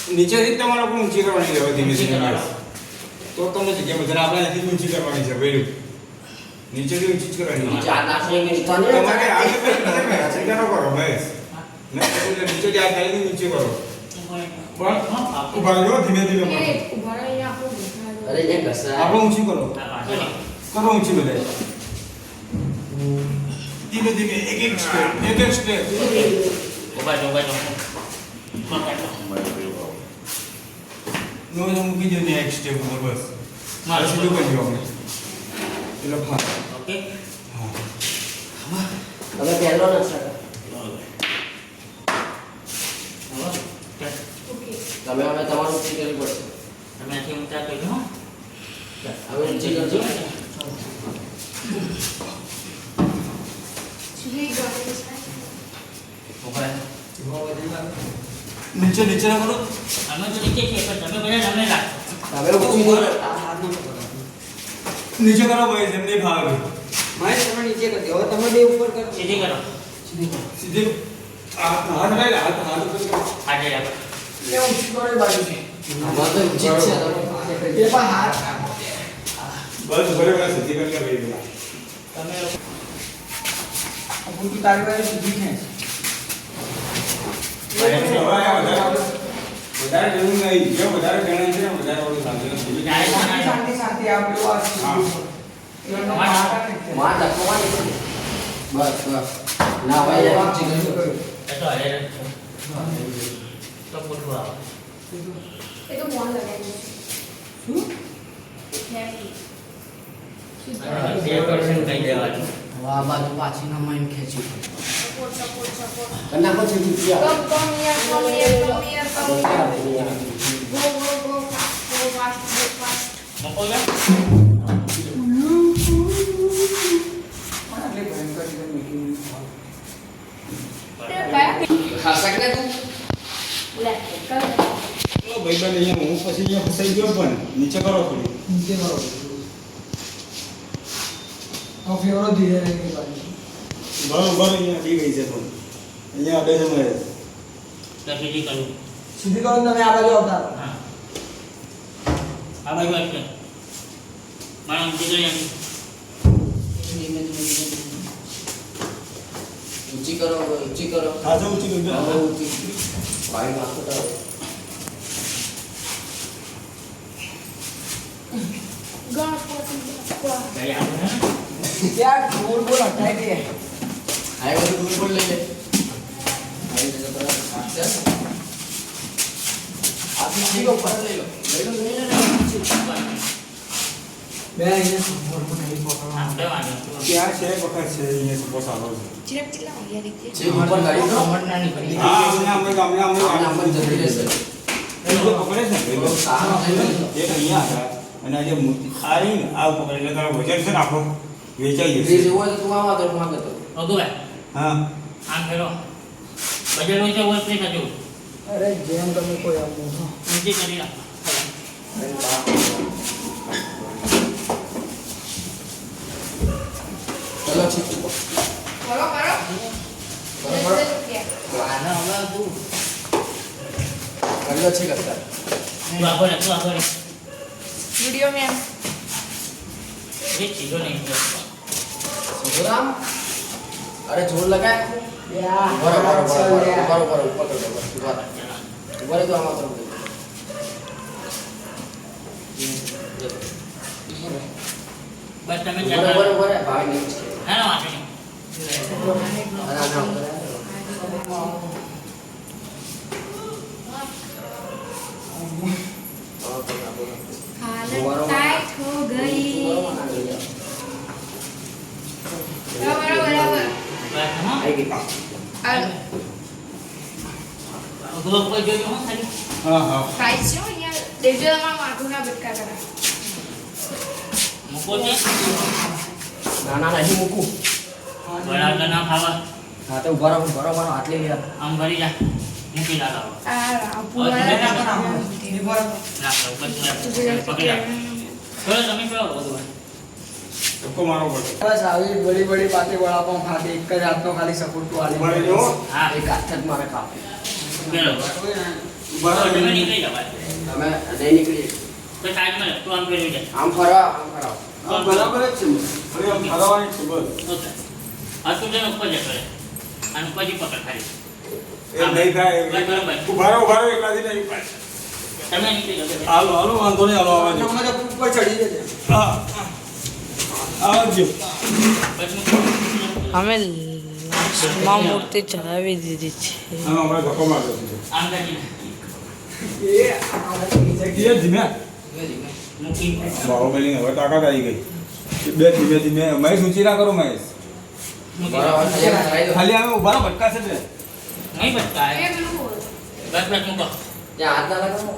નીચે થી તમારે પણ ઊંચી કરવાની છે ધીમે ધીમે તો તમને જગ્યા મજા આપણે અહીંથી ઊંચી કરવાની છે ભાઈ નીચે થી ઊંચી કરવાની છે તમારે આગળ જગ્યા ન કરો ભાઈ ને નીચે થી આ ખાલી ઊંચી કરો પણ ઉભા રહો ધીમે ધીમે ઉભા રહી આપણો અરે એ કસા આપણે ઊંચી કરો કરો ઊંચી બધે ધીમે ધીમે એક એક સ્ટેપ ઉભા જો નો જો મૂકી દો ને એક સ્ટેપ ઉપર બસ મારે સીધું કરી દો આપણે એટલે ફાર ઓકે હા હવે પહેલો ના સર તમે હવે તમારું ઊંચી કરવી પડશે તમે આથી ઊંચા કરજો હવે ઊંચી કરજો નીચે નીચે ના કરો અમે તો નીચે છે પણ તમે બધા અમે રાખો હવે ઊંચી કરો નીચે કરો ભાઈ જેમને ભાવે માય તમે નીચે કરી દો હવે તમે બે ઉપર કરો સીધી કરો સીધે હાથ લઈ હાથ કરી આજે રાખો લે ઊંચી કરો એ બાજુ છે આમાં તો ઊંચી જ છે એ પણ હાથ બસ બરાબર સીધી કરી લે ભાઈ તમે અબુ કી તારી વાળી સીધી છે વધારે જરૂર નહીં જો વધારે ગણાય છે ને વધારે ઓલું સાંજે નથી શાંતિ શાંતિ આ પેલું આ સીધું એનો માથા નથી માં ધક્કોમાં નીકળી બસ બસ ના ભાઈ આ ઊંચી કરજો એ તો હરે તો પૂછવા આવો એ તો મોન લગાવી શું છે 2% કહી દેવાનું વાહ બાજુ પાછી ના માઈન ખેંચી સપોર્ટ સપોર્ટ કના પછી ઊંચી આવે come here go fast મૂકો છો આટલે ભયંકર રીતે મેકિંગ ખાસક ને તું લે કર તો ભાઈ બન અહીંયા હું પછી અહીંયા ફસાઈ ગયો પણ નીચે કરો થોડી નીચે કરો આ ફેવરો ધીરે રહી બાજુ બરોબર અહીંયા દી ગઈ છે પણ અહીંયા અડે છે મારે તો સીધી કરું સીધી કરો તમે આ બાજુ આવતા રહો હા આ બાજુ આવશે મારા ઊંચી કરી એમ ઊંચી કરો ઊંચી કરો હા જો ઊંચી કરી હવે દો ઊંચી ભાઈ માથું ઉઠાવો ગણપતિ ગઈ આપણે ત્યાં બોલ બોલ હટાઈ દે આ બધું દૂર પર લઈ લે આવી રીતે તો આછા આપી સીધો પર લઈ લો લઈ લો બે અહીંયા સંપૂર્ણ નહીં પકડો આમ દેવાનું ક્યાં છે વખત છે અહીંયા બસ આવો છે ચિરક ચિલ્લા વાગ્યા રીતે જે ઉપર ગાડી તો કમર નાની પડી હા અમને આમ જલ્દી રહેશે પકડે છે બહુ સારો થઈ ગયો એક અહીંયા હતા અને આજે મૂર્તિ ખારી ને આ પકડે એટલે તારો વજન છે ને આખો વેચાઈ ફ્રીજ જશે હોય તો તું આવા તો માંગતો ઓદુ હા આમ ફેરો બજેટ હોય તો વસ્તુ થજો અરે જેમ તમે કોઈ આમ મોટો ઊંચી કરી રાખો ચલો ઠીક છે કરો આને હવે તું કરલો છે કરતા તું આગળ રે તું આગળ રે વિડિયો મેં એ સીધો નહીં સુરામ અરે જોર લગાય યા બરોબર ચાલ યાર. બરોબર ઉપર કરો ઉપર તો આમાં તો બસ તમે બરોબર ચાલો બરોબર ભાઈ નહીં છે ના ના વાંચો નહીં हालत टाइट हो गई बराबर बराबर બસ હા આવી ગઈ ગ્લોબ પર જોજો હો ખાલી હા હા प्राइस जो અહીંયા દેજો તમારા માથું ના બટકા કરા મૂકો છે ના નહીં મૂકું. બરાબર ના ખાવા હા તો ઉભા રહો મારો હાથ લઈ યાર. આમ કરી જા મૂકી લાવો આ રાપુ હવે તમે વાળા ના ઉપર પકડી રાખ ચલો તમે કેવો બધું ધક્કો મારવો પડે બસ આવી બડી બડી બાતે વડાપાઉં ખાતે એક જ હાથનો ખાલી સપોર્ટ તો આલી ઉભા રહેજો. હા એક હાથ જ મારે ખાવ. પેલો ઉભા તમે રહેજો. નીકળી જાવ તમે નહીં નીકળી. તો સાઈડમાં તું આમ ફેરવી જાય આમ ફરવા આમ ફરાવ. હા, બરાબર જ છે હવે આમ હરાવવાની છે બસ ઓકે આ તું જેને ઉપર જતો રહે અને પછી પકડ ખાલી એ નહીં થાય બસ બરાબર ઉભા રહો એકલાથી નહીં ઉભા. તમે નીકળી જાવ હાલો હાલો વાંધો નહીં હાલો આવજો તમે તો ઉપર ચડી જજે હા આવજો પછી અમે લાસ્ટમાં મૂર્તિ ચડાવી દીધી છે હા હમણાં ધક્કો મારજો આમ કરી એ આનાથી નીચે એ ધીમે મૂકી બાહુબલી હવે તાકાત આવી ગઈ બે ધીમે ધીમે મહેશ ઊંચી ના કરો મહેશ બરાબર ખાલી આમ કરાવી દો. ખાલી અમે ઉભા રહો ભટકાશે જ ને નહીં બચતા એ પેલું બોલ. બસ બસ મૂકો ત્યાં હાથ ના લગાવો.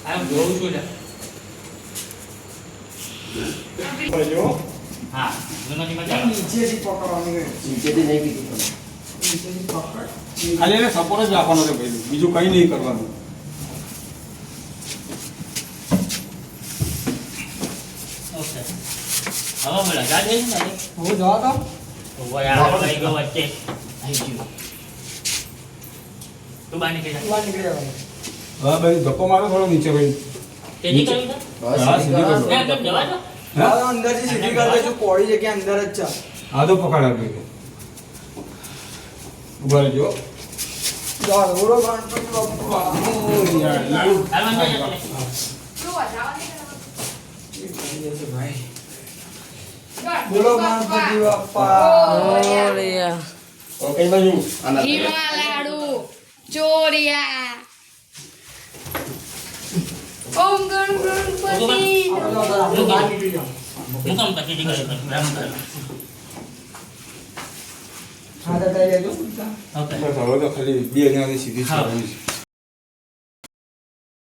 આમ જોઉં છું લે જો હા એમાંથી મજા નીચેથી પકડવાની હોય. નીચેથી નહીં કીધું તમે. નીચેથી પકડ ખાલી એને સપોર્ટ જ રાખવાનો છે ભાઈ બીજું કંઈ નહીં કરવાનું ઓકે હવે બોલા જા જઈશ ને હું જવા તો તો યાર ભાઈ ગયો વચ્ચે આવી ગયું તું બહાર નીકળી જા બહાર નીકળી જવાનું હા ભાઈ ધક્કો મારો થોડો નીચે ભાઈ તેજી કરી દો બસ હા, સીધી કરો. સીધી કેમ જવા દો હવે અંદરથી સીધી કરી દેજો પોળી જગ્યા અંદર જ છે હા તો પકડ આપી ઉભા રહેજો દોડો ગણપતિ બાપ્પા હાલ વાંધો નહીં તું વધારવાની ભાઈ કર. બોલો ગણપતિ બાપ્પા ઓરિયા તો કઈ બાજુ ઘીમાં લાડુ ચોરિયા ઓમ ગણપતિ આપણે બહાર નીકળી જાઓ મુકમ પછી નીકળી બ્રાહ્મણ કરે હા તો તઈ લેજો ઓકે બસ હવે તો ખાલી બે જણાની સીધી હા. ચલાવવાની છે